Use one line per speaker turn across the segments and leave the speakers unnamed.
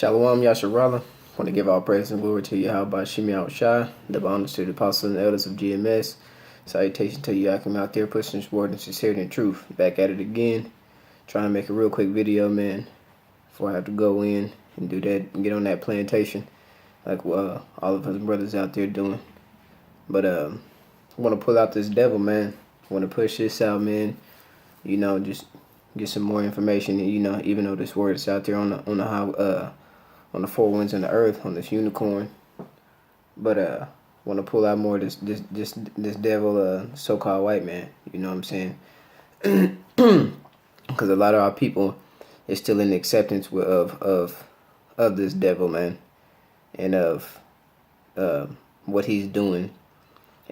Shalom Yasharala. Want to give all praise and glory to Yahweh Shimi Shai, the honors to the apostles and elders of GMS. Salutation to Yakim out there pushing this word in sincerity and truth. Back at it again. Trying to make a real quick video, man, before I have to go in and do that and get on that plantation like all of us brothers out there doing. But I want to pull out this devil, man. I want to push this out, man. You know, just get some more information. You know, even though this word is out there on the four winds of the earth, on this unicorn. But want to pull out more of this devil, so-called white man. You know what I'm saying? Because a lot of our people is still in acceptance of this devil, man, and of what he's doing,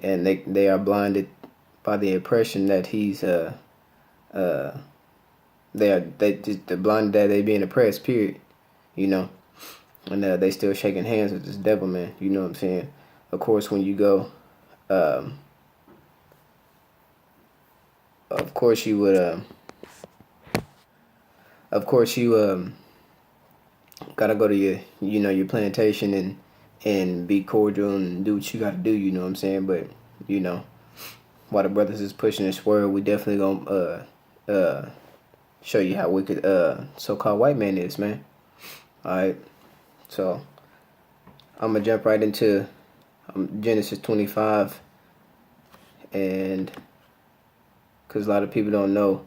and they are blinded by the impression that he's they're blinded that they being oppressed, period. You know. And they still shaking hands with this devil, man. You know what I'm saying? Of course, when you go, of course you gotta go to your plantation and be cordial and do what you gotta do. You know what I'm saying? But you know, while the brothers is pushing this word, we definitely gonna show you how wicked so-called white man is, man. All right. So, I'm going to jump right into Genesis 25, and because a lot of people don't know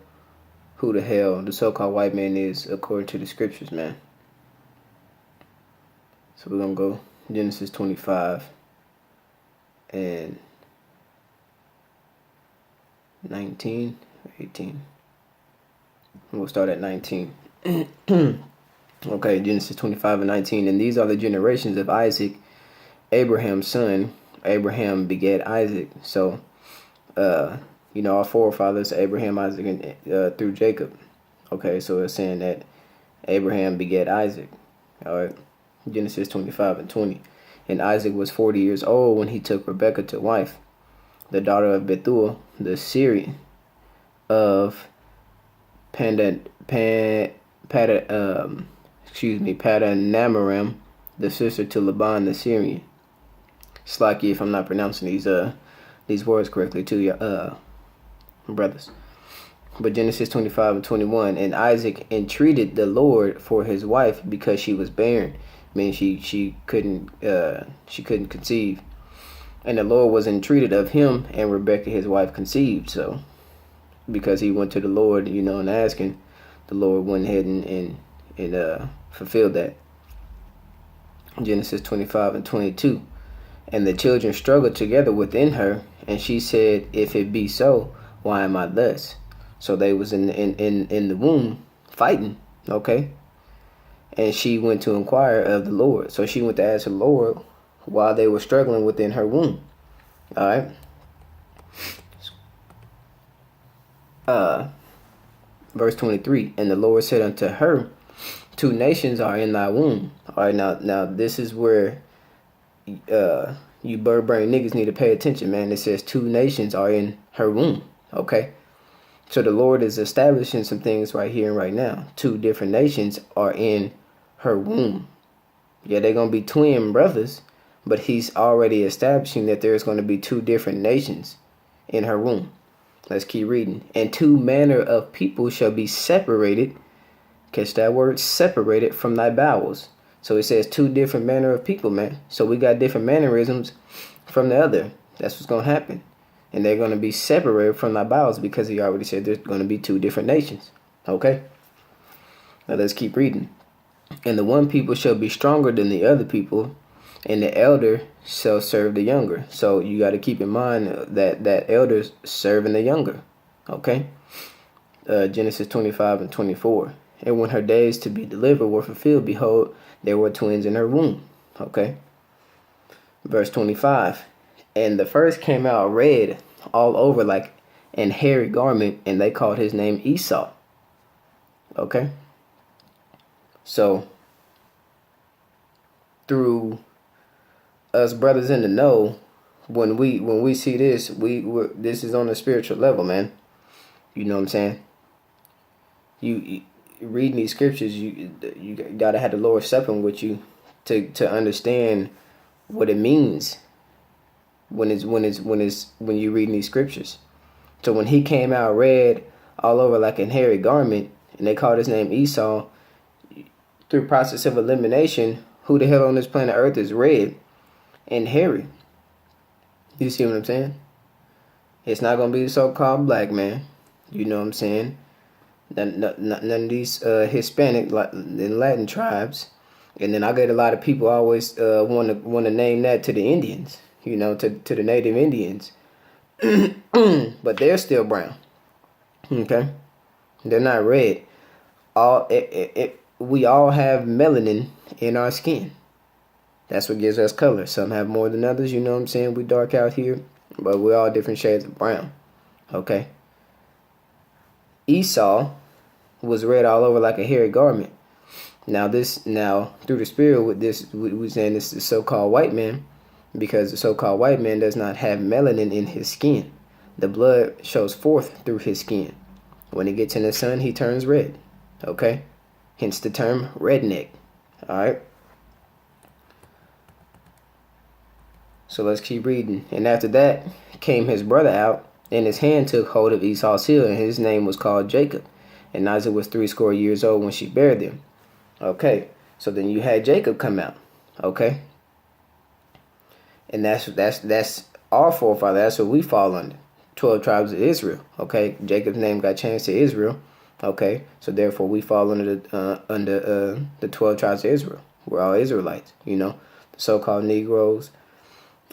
who the hell the so-called white man is according to the scriptures, man. So, we're going to go Genesis 25 and 19, 18. We'll start at 19. Okay, Genesis 25 and 19. And these are the generations of Isaac, Abraham's son. Abraham begat Isaac. So, our forefathers, Abraham, Isaac, and through Jacob. Okay, so it's saying that Abraham begat Isaac. All right, Genesis 25 and 20. And Isaac was 40 years old when he took Rebekah to wife, the daughter of Bethuel, the Syrian of Padanamaram, the sister to Laban the Syrian. Slacky if I'm not pronouncing these words correctly to your brothers. But Genesis 25 and 21, and Isaac entreated the Lord for his wife because she was barren. I mean, she couldn't conceive, and the Lord was entreated of him, and Rebekah his wife conceived. So, because he went to the Lord, and asking, the Lord went ahead and fulfilled that. Genesis 25 and 22. And the children struggled together within her, and she said, if it be so, why am I thus? So they was in the womb fighting, okay? And she went to inquire of the Lord. So she went to ask the Lord while they were struggling within her womb. All right. Verse 23. And the Lord said unto her, 2 nations are in thy womb. All right, now this is where you bird brain niggas need to pay attention, man. It says 2 nations are in her womb. Okay, so the Lord is establishing some things right here and right now. 2 different nations are in her womb. Yeah, they're gonna be twin brothers, but he's already establishing that there's going to be 2 different nations in her womb. Let's keep reading. And 2 manner of people shall be separated. Catch that word, separated from thy bowels. So it says 2 different manner of people, man. So we got different mannerisms from the other. That's what's going to happen. And they're going to be separated from thy bowels because he already said there's going to be 2 different nations. Okay? Now let's keep reading. And the one people shall be stronger than the other people, and the elder shall serve the younger. So you got to keep in mind that elders serving the younger. Okay? Genesis 25 and 24. And when her days to be delivered were fulfilled, behold, there were twins in her womb. Okay. Verse 25. And the first came out red all over like an hairy garment, and they called his name Esau. Okay. So, through us brothers in the know, when we see this, this is on a spiritual level, man. You know what I'm saying? reading these scriptures, you gotta have the Lord supping with you to understand what it means when you reading these scriptures. So when he came out red all over like a hairy garment, and they called his name Esau, through process of elimination, who the hell on this planet Earth is red and hairy? You see what I'm saying? It's not gonna be the so-called black man. You know what I'm saying? None of these Hispanic and Latin tribes. And then I get a lot of people always want to name that to the Indians. You know, to the native Indians. But they're still brown. Okay, they're not red. We all have melanin in our skin. That's what gives us color. Some have more than others. You know what I'm saying? We dark out here, but we're all different shades of brown. Okay. Esau was red all over like a hairy garment. Now through the spirit with this, we're saying this is the so-called white man, because the so-called white man does not have melanin in his skin. The blood shows forth through his skin. When he gets in the sun, he turns red. Okay? Hence the term redneck. Alright? So let's keep reading. And after that came his brother out, and his hand took hold of Esau's heel, and his name was called Jacob. And Isaac was 80 years old when she bare them. Okay, so then you had Jacob come out. Okay? And that's our forefather. That's what we fall under. 12 tribes of Israel. Okay, Jacob's name got changed to Israel. Okay, so therefore we fall under the 12 tribes of Israel. We're all Israelites. You know, the so-called Negroes,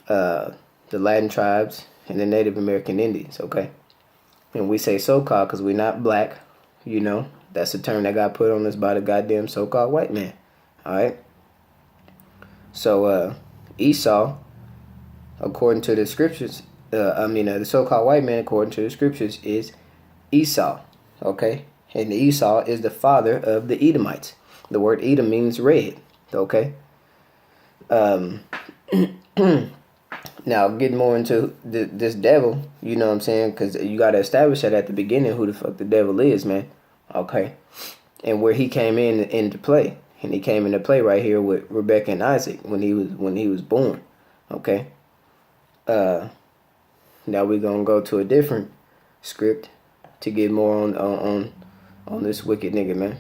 the Latin tribes, and the Native American Indians. Okay, and we say so-called because we're not black. You know, that's a term that got put on us by the goddamn so-called white man. All right. So Esau, according to the scriptures, the so-called white man, according to the scriptures, is Esau. Okay, and Esau is the father of the Edomites. The word Edom means red. Okay. Now, getting more into this devil, you know what I'm saying? Because you got to establish that at the beginning who the fuck the devil is, man. Okay. And where he came into play. And he came into play right here with Rebecca and Isaac when he was born. Okay. Now we're going to go to a different script to get more on this wicked nigga, man.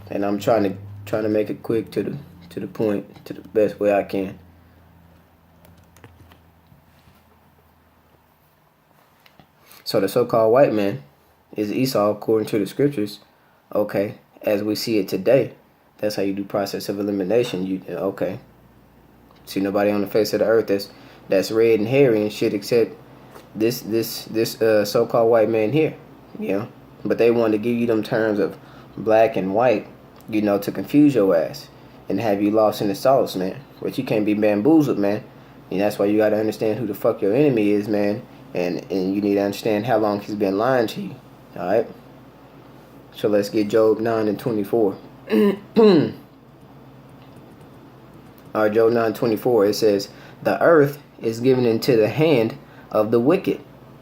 And I'm trying to make it quick to the point, to the best way I can. So the so-called white man is Esau according to the scriptures. Okay, as we see it today, that's how you do process of elimination. Okay. See nobody on the face of the earth that's red and hairy and shit except this so-called white man here. You know, but they want to give you them terms of black and white, you know, to confuse your ass and have you lost in the sauce, man. But you can't be bamboozled, man. And that's why you got to understand who the fuck your enemy is, man. And you need to understand how long he's been lying to you. All right. So let's get Job 9:24. All right, Job 9:24. It says, "The earth is given into the hand of the wicked."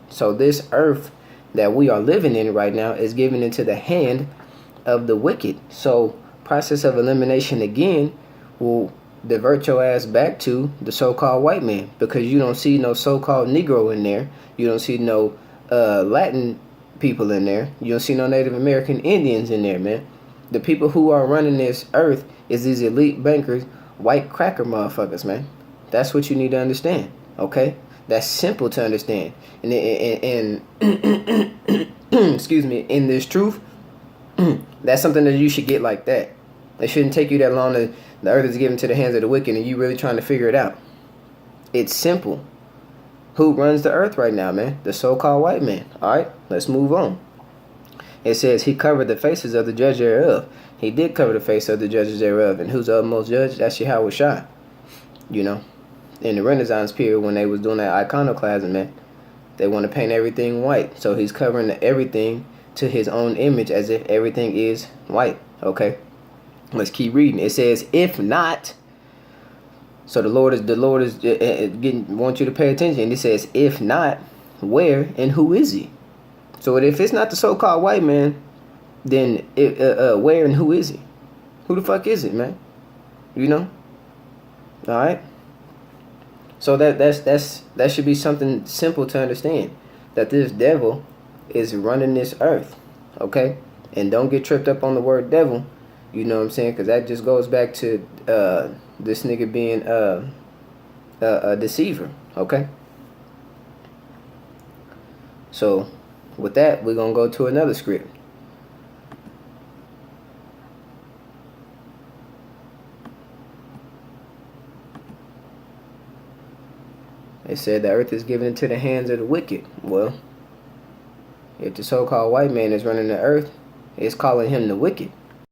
So this earth that we are living in right now is given into the hand of the wicked. So process of elimination again will divert your ass back to the so-called white man, because you don't see no so-called Negro in there. You don't see no Latin people in there. You don't see no Native American Indians in there, man. The people who are running this earth is these elite bankers, white cracker motherfuckers, man. That's what you need to understand, okay? That's simple to understand. And excuse me, in this truth, that's something that you should get like that. It shouldn't take you that long to the earth is given to the hands of the wicked and you really trying to figure it out. It's simple. Who runs the earth right now, man? The so-called white man. All right, let's move on. It says he covered the faces of the judges thereof. He did cover the face of the judges thereof. And who's the utmost judge? That's Yahweh Shai. You know, in the Renaissance period when they was doing that iconoclasm, man, they want to paint everything white. So he's covering everything to his own image as if everything is white. Okay, let's keep reading. It says, if not. So the Lord is want you to pay attention. It says, if not, where and who is he? So if it's not the so-called white man, then where and who is he? Who the fuck is it, man? You know? All right. So that should be something simple to understand, that this devil is running this earth, okay? And don't get tripped up on the word devil, you know what I'm saying? Because that just goes back to this nigga being a deceiver, okay? So with that, we're gonna go to another script. It said the earth is given into the hands of the wicked. Well, if the so-called white man is running the earth, it's calling him the wicked.